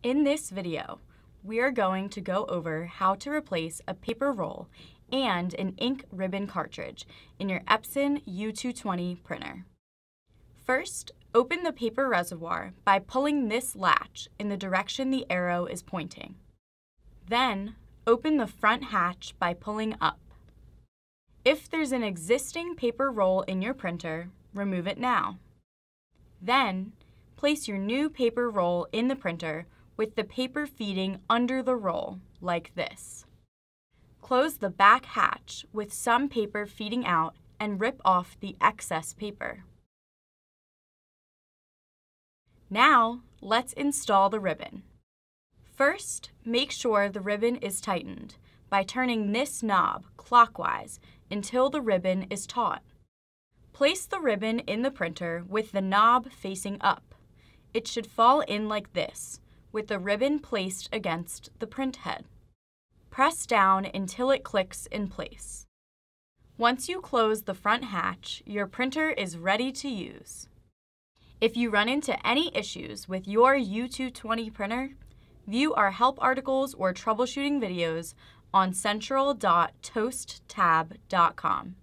In this video, we are going to go over how to replace a paper roll and an ink ribbon cartridge in your Epson U220 printer. First, open the paper reservoir by pulling this latch in the direction the arrow is pointing. Then, open the front hatch by pulling up. If there's an existing paper roll in your printer, remove it now. Then, place your new paper roll in the printer with the paper feeding under the roll, like this. Close the back hatch with some paper feeding out and rip off the excess paper. Now, let's install the ribbon. First, make sure the ribbon is tightened by turning this knob clockwise until the ribbon is taut. Place the ribbon in the printer with the knob facing up. It should fall in like this, with the ribbon placed against the print head. Press down until it clicks in place. Once you close the front hatch, your printer is ready to use. If you run into any issues with your U220 printer, view our help articles or troubleshooting videos on central.toasttab.com.